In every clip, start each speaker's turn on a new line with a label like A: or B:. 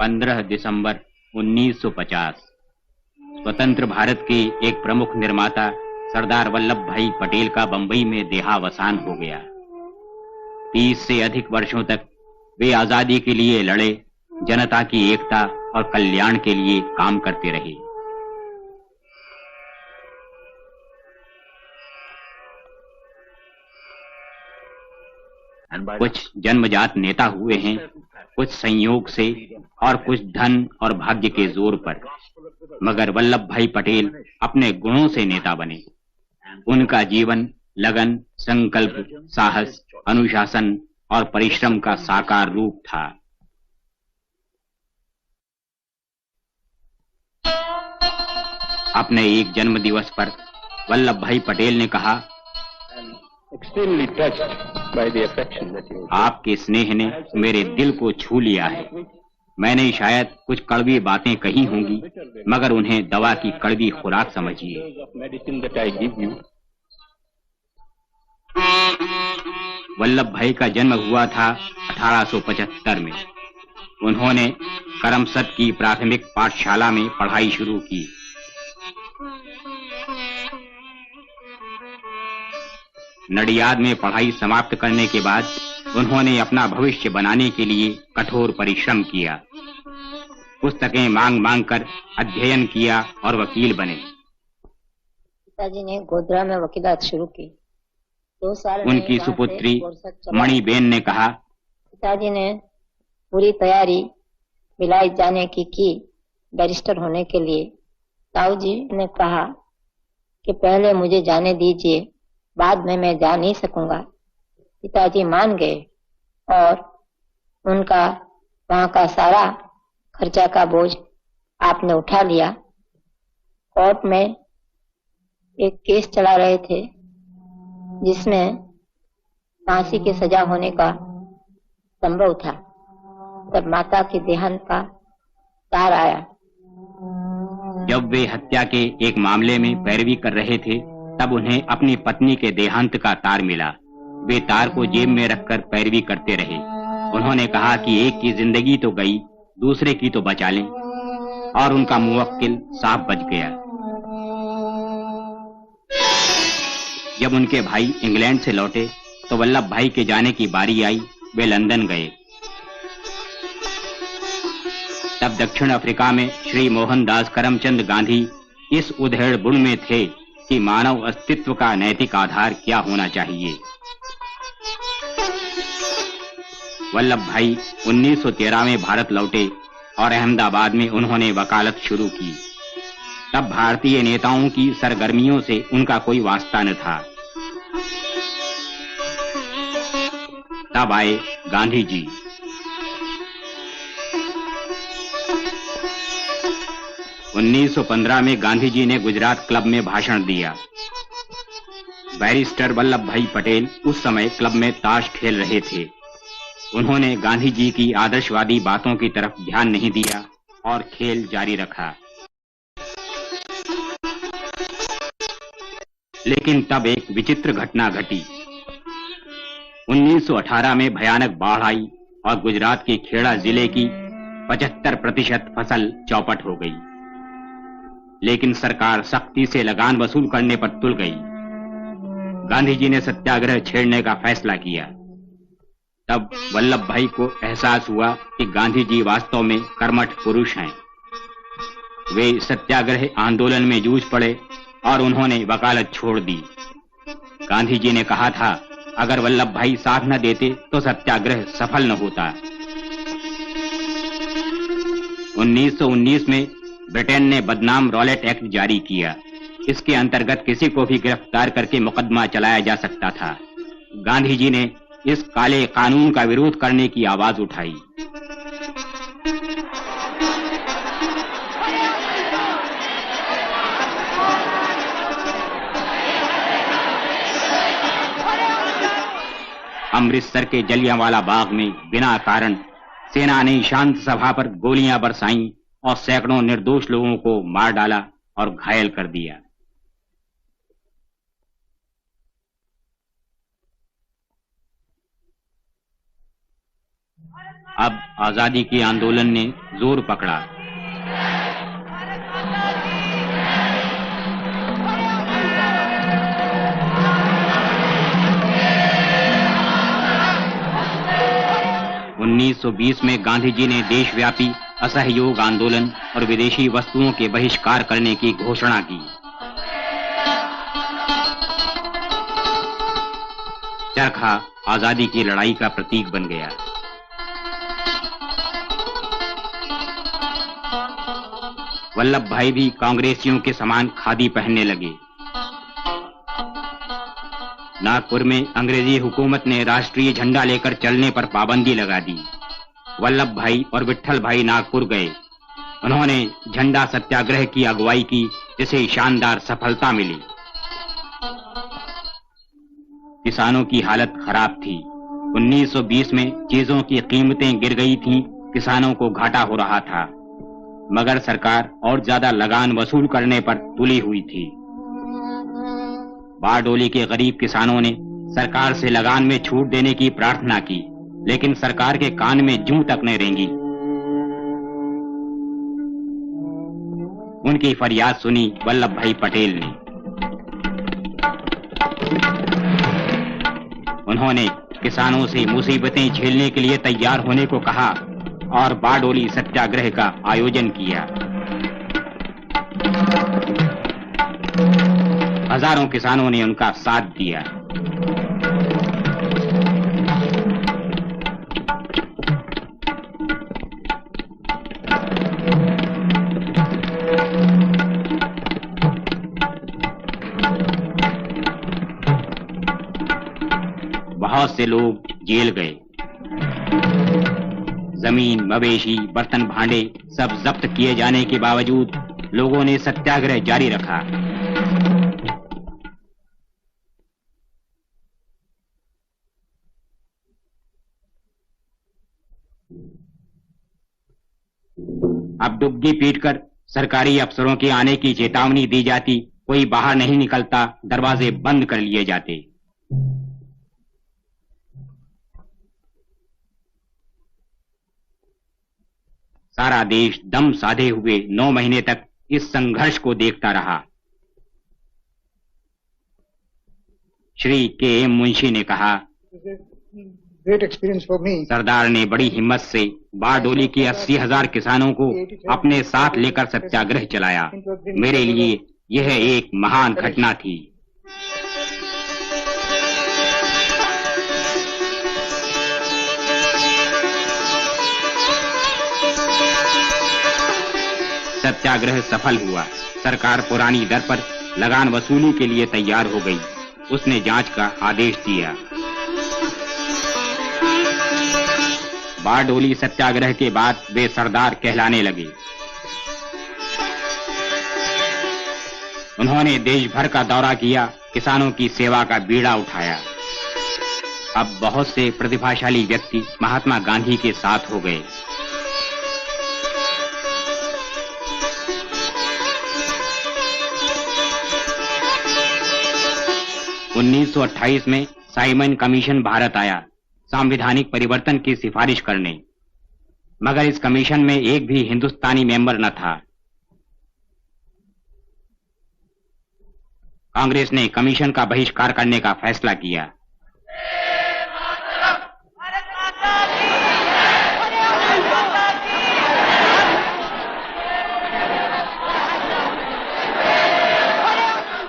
A: 15 दिसंबर 1950 स्वतंत्र भारत के एक प्रमुख निर्माता सरदार वल्लभ भाई पटेल का बंबई में देहावसान हो गया। 30 से अधिक वर्षों तक वे आजादी के लिए लड़े, जनता की एकता और कल्याण के लिए काम करते रहे। कुछ जन्मजात नेता हुए हैं, कुछ संयोग से और कुछ धन और भाग्य के जोर पर, मगर वल्लभ भाई पटेल अपने गुणों से नेता बने। उनका जीवन लगन, संकल्प, साहस, अनुशासन और परिश्रम का साकार रूप था। अपने एक जन्म दिवस पर वल्लभ भाई पटेल ने कहा, आपके स्नेह ने मेरे दिल को छू लिया है। मैंने शायद कुछ कड़वी बातें कही होंगी, मगर उन्हें दवा की कड़वी खुराक समझिए। वल्लभ भाई का जन्म हुआ था 1875 में। उन्होंने करमसद की प्राथमिक पाठशाला में पढ़ाई शुरू की। नडियाद में पढ़ाई समाप्त करने के बाद उन्होंने अपना भविष्य बनाने के लिए कठोर परिश्रम किया। पुस्तकें मांग मांग कर अध्ययन किया और वकील बने।
B: पिताजी ने गोधरा में वकीलात शुरू की। 2 साल
A: उनकी सुपुत्री मणिबेन ने कहा,
B: पिताजी ने पूरी तैयारी भिलाई जाने की बैरिस्टर होने के लिए। ताऊ जी ने कहा कि पहले मुझे जाने दीजिए, बाद में मैं जा नहीं सकूंगा। पिताजी मान गए और उनका वहां का सारा खर्चा का बोझ आपने उठा लिया। कोर्ट में एक केस चला रहे थे जिसमें फांसी की सजा होने का संभव था। तब माता के देहांत का तार आया।
A: जब वे हत्या के एक मामले में पैरवी कर रहे थे, तब उन्हें अपनी पत्नी के देहांत का तार मिला। वे तार को जेब में रखकर पैरवी करते रहे। उन्होंने कहा कि एक की जिंदगी तो गई, दूसरे की तो बचा लें, और उनका मुवक्किल साहब बच गया। जब उनके भाई इंग्लैंड से लौटे तो वल्लभ भाई के जाने की बारी आई। वे लंदन गए। तब दक्षिण अफ्रीका में श्री मोहनदास करमचंद गांधी इस उधेड़ बुन में थे कि मानव अस्तित्व का नैतिक आधार क्या होना चाहिए। वल्लभ भाई 1913 में भारत लौटे और अहमदाबाद में उन्होंने वकालत शुरू की। तब भारतीय नेताओं की सरगर्मियों से उनका कोई वास्ता न था। तब आए गांधी जी। उन्नीस 1915 में गांधी जी ने गुजरात क्लब में भाषण दिया। बैरिस्टर वल्लभ भाई पटेल उस समय क्लब में ताश खेल रहे थे। उन्होंने गांधी जी की आदर्शवादी बातों की तरफ ध्यान नहीं दिया और खेल जारी रखा। लेकिन तब एक विचित्र घटना घटी। 1918 में भयानक बाढ़ आई और गुजरात के खेड़ा जिले की 75% फसल चौपट हो गई। लेकिन सरकार सख्ती से लगान वसूल करने पर तुल गई। गांधी जी ने सत्याग्रह छेड़ने का फैसला किया। तब वल्लभ भाई को एहसास हुआ कि गांधी जी वास्तव में कर्मठ पुरुष हैं। वे सत्याग्रह आंदोलन में जूझ पड़े और उन्होंने वकालत छोड़ दी। गांधी जी ने कहा था, अगर वल्लभ भाई साथ न देते तो सत्याग्रह सफल न होता। 1919 में ब्रिटेन ने बदनाम रॉलेट एक्ट जारी किया। इसके अंतर्गत किसी को भी गिरफ्तार करके मुकदमा चलाया जा सकता था। गांधी जी ने इस काले कानून का विरोध करने की आवाज उठाई। अमृतसर के जलियांवाला बाग में बिना कारण सेना ने शांत सभा पर गोलियां बरसाईं और सैकड़ों निर्दोष लोगों को मार डाला और घायल कर दिया। अब आजादी के आंदोलन ने जोर पकड़ा। उन्नीस 1920 में गांधी जी ने देशव्यापी असहयोग आंदोलन और विदेशी वस्तुओं के बहिष्कार करने की घोषणा की। चरखा आजादी की लड़ाई का प्रतीक बन गया। वल्लभ भाई भी कांग्रेसियों के समान खादी पहनने लगे। नागपुर में अंग्रेजी हुकूमत ने राष्ट्रीय झंडा लेकर चलने पर पाबंदी लगा दी। वल्लभ भाई और विट्ठल भाई नागपुर गए। उन्होंने झंडा सत्याग्रह की अगुवाई की, जिसे शानदार सफलता मिली। किसानों की हालत खराब थी। 1920 में चीजों की कीमतें गिर गई थीं, किसानों को घाटा हो रहा था, मगर सरकार और ज्यादा लगान वसूल करने पर तुली हुई थी। बारडोली के गरीब किसानों ने सरकार से लगान में छूट देने की प्रार्थना की, लेकिन सरकार के कान में जूं तक न रेंगी। उनकी फरियाद सुनी वल्लभ भाई पटेल ने। उन्होंने किसानों से मुसीबतें झेलने के लिए तैयार होने को कहा और बारडोली सत्याग्रह का आयोजन किया। हजारों किसानों ने उनका साथ दिया। बहुत से लोग जेल गए। जमीन, मवेशी, बर्तन भांडे सब जब्त किए जाने के बावजूद लोगों ने सत्याग्रह जारी रखा। अब डुग्गी पीटकर सरकारी अफसरों के आने की चेतावनी दी जाती, कोई बाहर नहीं निकलता, दरवाजे बंद कर लिए जाते। सारा देश दम साधे हुए 9 महीने तक इस संघर्ष को देखता रहा। श्री के.एम. मुंशी ने कहा,
C: Great experience for me.
A: सरदार ने बड़ी हिम्मत से बारडोली के 80,000 किसानों को अपने साथ लेकर सत्याग्रह चलाया। मेरे लिए यह एक महान घटना थी। सत्याग्रह सफल हुआ। सरकार पुरानी दर पर लगान वसूली के लिए तैयार हो गई। उसने जांच का आदेश दिया। बारडोली सत्याग्रह के बाद वे सरदार कहलाने लगे। उन्होंने देश भर का दौरा किया, किसानों की सेवा का बीड़ा उठाया। अब बहुत से प्रतिभाशाली व्यक्ति महात्मा गांधी के साथ हो गए। उन्नीस 1928 में साइमन कमीशन भारत आया संवैधानिक परिवर्तन की सिफारिश करने, मगर इस कमीशन में एक भी हिंदुस्तानी मेंबर न था। कांग्रेस ने कमीशन का बहिष्कार करने का फैसला किया।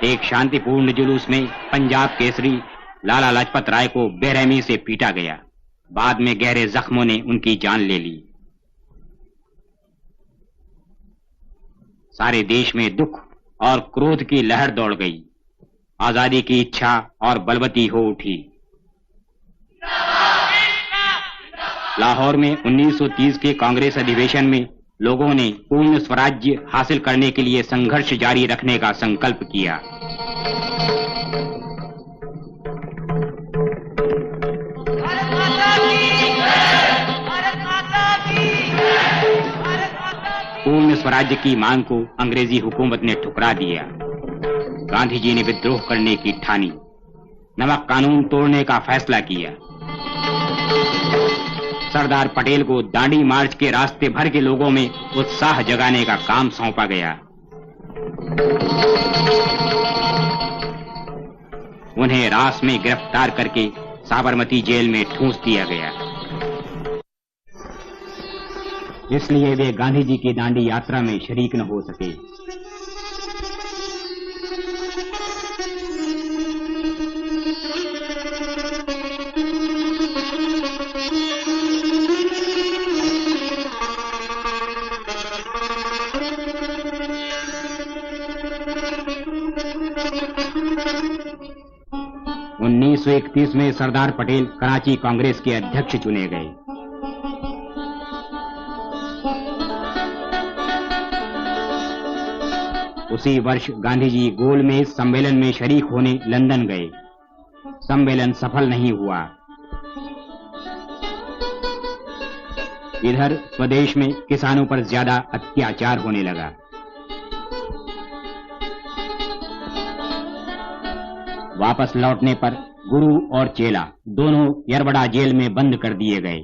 A: एक शांतिपूर्ण जुलूस में पंजाब केसरी लाला लाजपत राय को बेरहमी से पीटा गया। बाद में गहरे जख्मों ने उनकी जान ले ली। सारे देश में दुख और क्रोध की लहर दौड़ गई। आजादी की इच्छा और बलवती हो उठी। लाहौर में 1930 के कांग्रेस अधिवेशन में लोगों ने पूर्ण स्वराज्य हासिल करने के लिए संघर्ष जारी रखने का संकल्प किया। पूर्ण स्वराज्य की मांग को अंग्रेजी हुकूमत ने ठुकरा दिया। गांधी जी ने विद्रोह करने की ठानी, नमक कानून तोड़ने का फैसला किया। सरदार पटेल को दांडी मार्च के रास्ते भर के लोगों में उत्साह जगाने का काम सौंपा गया। उन्हें रास में गिरफ्तार करके साबरमती जेल में ठूंस दिया गया। इसलिए वे गांधी जी की दांडी यात्रा में शरीक न हो सके। 1931 में सरदार पटेल कराची कांग्रेस के अध्यक्ष चुने गए। उसी वर्ष गांधी जी गोलमेज सम्मेलन में शरीक होने लंदन गए। सम्मेलन सफल नहीं हुआ। इधर स्वदेश में किसानों पर ज्यादा अत्याचार होने लगा। वापस लौटने पर गुरु और चेला दोनों यरबड़ा जेल में बंद कर दिए गए।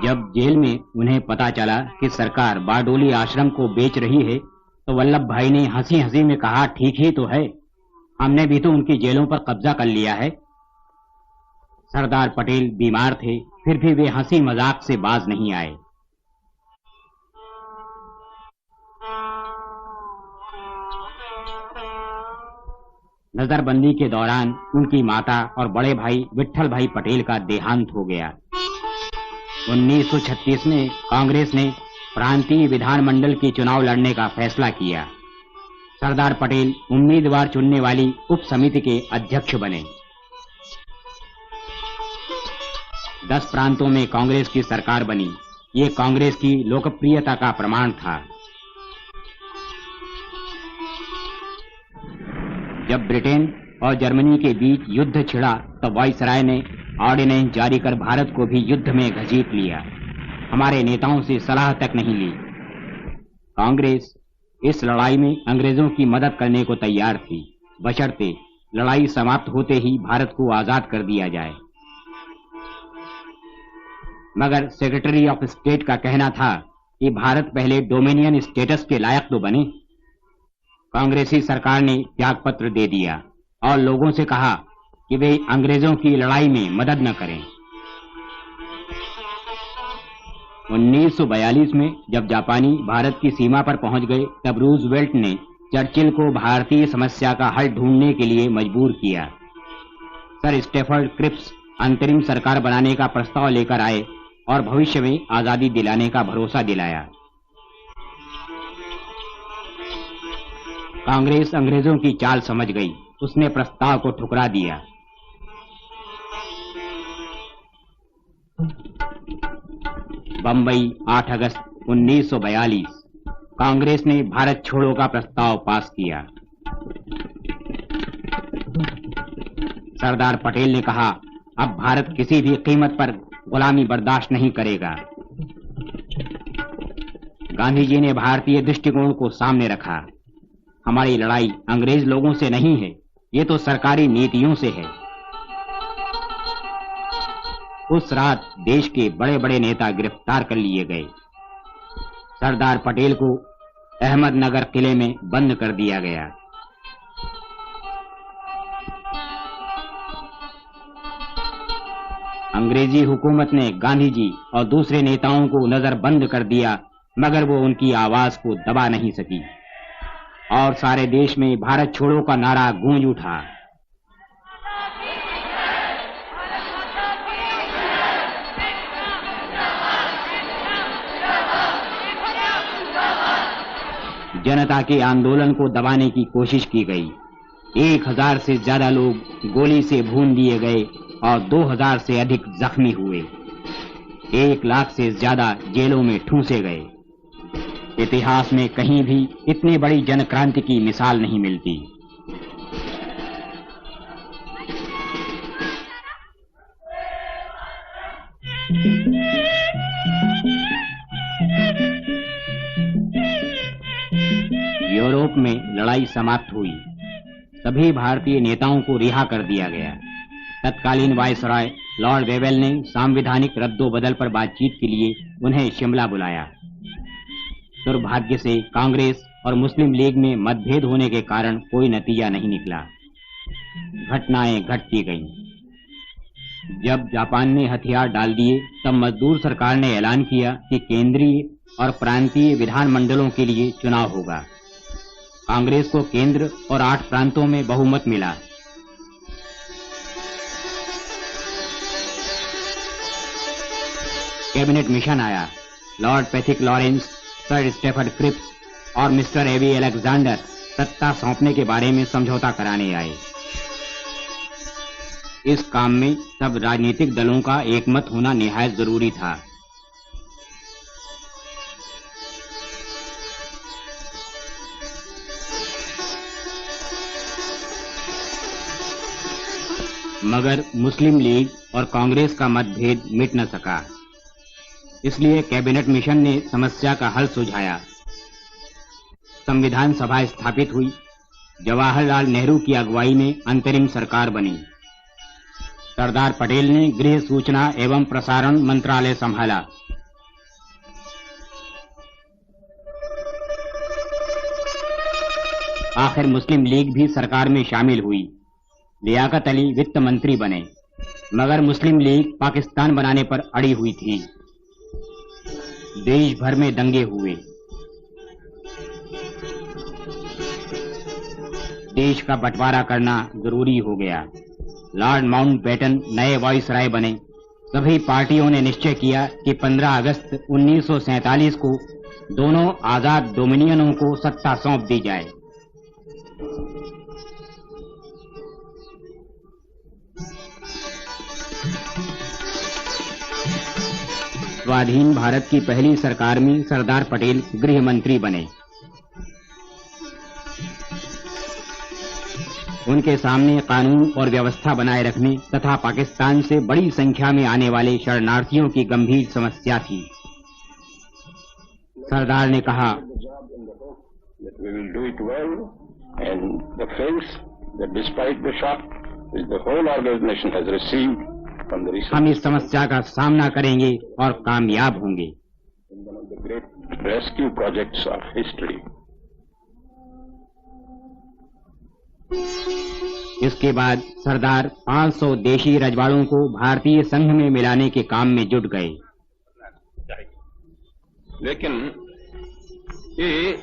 A: जब जेल में उन्हें पता चला कि सरकार बारडोली आश्रम को बेच रही है, तो वल्लभ भाई ने हंसी हंसी में कहा, ठीक ही तो है, हमने भी तो उनकी जेलों पर कब्जा कर लिया है। सरदार पटेल बीमार थे, फिर भी वे हंसी मजाक से बाज नहीं आए। नजरबंदी के दौरान उनकी माता और बड़े भाई विट्ठल भाई पटेल का देहांत हो गया। 1936 में कांग्रेस ने प्रांतीय विधानमंडल के चुनाव लड़ने का फैसला किया। सरदार पटेल उम्मीदवार चुनने वाली उप समिति के अध्यक्ष बने। 10 प्रांतों में कांग्रेस की सरकार बनी। ये कांग्रेस की लोकप्रियता का प्रमाण था। जब ब्रिटेन और जर्मनी के बीच युद्ध छिड़ा, तो वायसराय ने ऑर्डिनेंस जारी कर भारत को भी युद्ध में घसीट लिया। हमारे नेताओं से सलाह तक नहीं ली। कांग्रेस इस लड़ाई में अंग्रेजों की मदद करने को तैयार थी, बशर्ते लड़ाई समाप्त होते ही भारत को आजाद कर दिया जाए। मगर सेक्रेटरी ऑफ स्टेट का कहना था कि भारत पहले डोमिनियन स्टेटस के लायक तो बने। कांग्रेसी सरकार ने त्यागपत्र दे दिया और लोगों से कहा कि वे अंग्रेजों की लड़ाई में मदद न करें। 1942 में जब जापानी भारत की सीमा पर पहुंच गए, तब रूजवेल्ट ने चर्चिल को भारतीय समस्या का हल ढूंढने के लिए मजबूर किया। सर स्टेफर्ड क्रिप्स अंतरिम सरकार बनाने का प्रस्ताव लेकर आए और भविष्य में आजादी दिलाने का भरोसा दिलाया। कांग्रेस अंग्रेजों की चाल समझ गई। उसने प्रस्ताव को ठुकरा दिया। बंबई 8 अगस्त 1942 कांग्रेस ने भारत छोड़ो का प्रस्ताव पास किया। सरदार पटेल ने कहा, अब भारत किसी भी कीमत पर गुलामी बर्दाश्त नहीं करेगा। गांधी जी ने भारतीय दृष्टिकोण को सामने रखा। हमारी लड़ाई अंग्रेज लोगों से नहीं है, ये तो सरकारी नीतियों से है। उस रात देश के बड़े बड़े नेता गिरफ्तार कर लिए गए। सरदार पटेल को अहमदनगर किले में बंद कर दिया गया। अंग्रेजी हुकूमत ने गांधी जी और दूसरे नेताओं को नजरबंद कर दिया, मगर वो उनकी आवाज को दबा नहीं सकी और सारे देश में भारत छोड़ो का नारा गूंज उठा। जनता के आंदोलन को दबाने की कोशिश की गई। 1000 से ज्यादा लोग गोली से भून दिए गए और 2000 से अधिक जख्मी हुए। 1 लाख से ज्यादा जेलों में ठूंसे गए। इतिहास में कहीं भी इतनी बड़ी जनक्रांति की मिसाल नहीं मिलती। यूरोप में लड़ाई समाप्त हुई। सभी भारतीय नेताओं को रिहा कर दिया गया। तत्कालीन वायसराय लॉर्ड वेवेल ने सांविधानिक रद्दोबदल पर बातचीत के लिए उन्हें शिमला बुलाया। दुर्भाग्य से कांग्रेस और मुस्लिम लीग में मतभेद होने के कारण कोई नतीजा नहीं निकला। घटनाएं घटती गईं। जब जापान ने हथियार डाल दिए तब मजदूर सरकार ने ऐलान किया कि केंद्रीय और प्रांतीय विधानमंडलों के लिए चुनाव होगा। कांग्रेस को केंद्र और 8 प्रांतों में बहुमत मिला। कैबिनेट मिशन आया। Lord Pethick Lawrence, sir Stafford Cripps और मिस्टर एवी अलेक्जेंडर सत्ता सौंपने के बारे में समझौता कराने आए। इस काम में सब राजनीतिक दलों का एकमत होना निहायत जरूरी था। मगर मुस्लिम लीग और कांग्रेस का मतभेद मिट न सका। इसलिए कैबिनेट मिशन ने समस्या का हल सुझाया। संविधान सभा स्थापित हुई। जवाहरलाल नेहरू की अगुवाई में अंतरिम सरकार बनी। सरदार पटेल ने गृह, सूचना एवं प्रसारण मंत्रालय संभाला। आखिर मुस्लिम लीग भी सरकार में शामिल हुई। लियाकत अली वित्त मंत्री बने, मगर मुस्लिम लीग पाकिस्तान बनाने पर अड़ी हुई थी। देश भर में दंगे हुए। देश का बंटवारा करना जरूरी हो गया। लॉर्ड माउंटबेटन नए वाइसराय बने। सभी पार्टियों ने निश्चय किया कि 15 अगस्त 1947 को दोनों आजाद डोमिनियनों को सत्ता सौंप दी जाए। स्वाधीन भारत की पहली सरकार में सरदार पटेल गृह मंत्री बने। उनके सामने कानून और व्यवस्था बनाए रखने तथा पाकिस्तान से बड़ी संख्या में आने वाले शरणार्थियों की गंभीर समस्या थी। सरदार ने कहा, हम इस समस्या का सामना करेंगे और कामयाब होंगे।
D: Rescue projects of history.
A: इसके बाद सरदार 500 देशी रजवाड़ों को भारतीय संघ में मिलाने के काम में जुट गए।
D: लेकिन ये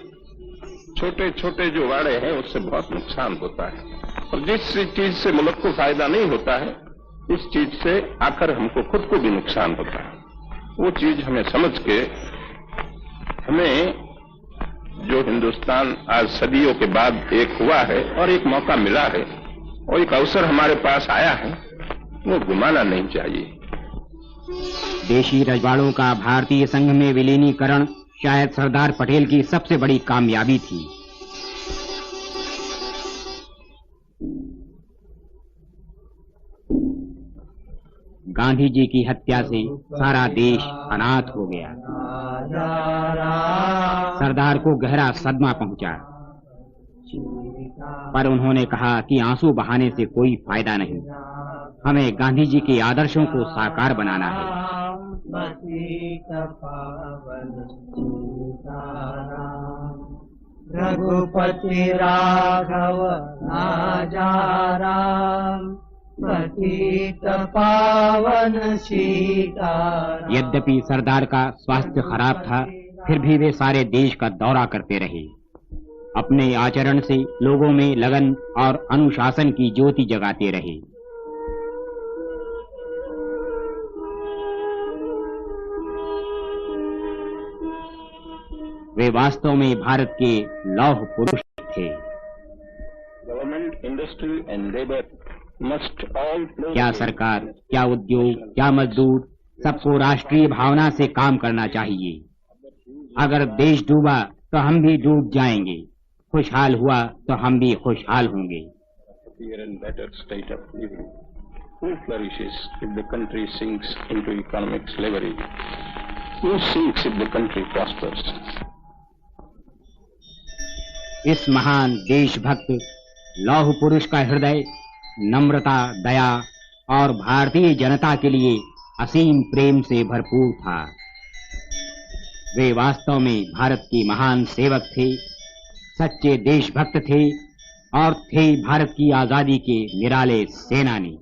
D: छोटे छोटे जो वाड़े हैं उससे बहुत नुकसान होता है, और जिस चीज से मुल्क को फायदा नहीं होता है इस चीज से आकर हमको खुद को भी नुकसान होता है। वो चीज हमें समझ के हमें जो हिंदुस्तान आज सदियों के बाद एक हुआ है और एक मौका मिला है और एक अवसर हमारे पास आया है, वो घुमाना नहीं चाहिए।
A: देशी रजवाड़ों का भारतीय संघ में विलीनीकरण शायद सरदार पटेल की सबसे बड़ी कामयाबी थी। गांधी जी की हत्या से सारा देश अनाथ हो गया। सरदार को गहरा सदमा पहुंचा, पर उन्होंने कहा कि आंसू बहाने से कोई फायदा नहीं। हमें गांधी जी के आदर्शों को साकार बनाना है।
E: रघुपति राघव राजा राम, पतित पावन सीताराम।
A: यद्यपि सरदार का स्वास्थ्य खराब था, फिर भी वे सारे देश का दौरा करते रहे। अपने आचरण से लोगों में लगन और अनुशासन की ज्योति जगाते रहे। वे वास्तव में भारत के लौह पुरुष थे।
D: Government, industry and labour must all,
A: क्या सरकार, क्या उद्योग, क्या मजदूर, सबको राष्ट्रीय भावना से काम करना चाहिए। अगर देश डूबा तो हम भी डूब जाएंगे, खुशहाल हुआ तो हम भी खुशहाल होंगे।
D: Who flourishes if the country sinks into economic slavery? Who sinks if the country prospers?
A: इस महान देशभक्त लौह पुरुष का हृदय नम्रता, दया और भारतीय जनता के लिए असीम प्रेम से भरपूर था। वे वास्तव में भारत के महान सेवक थे, सच्चे देशभक्त थे और थे भारत की आजादी के निराले सेनानी।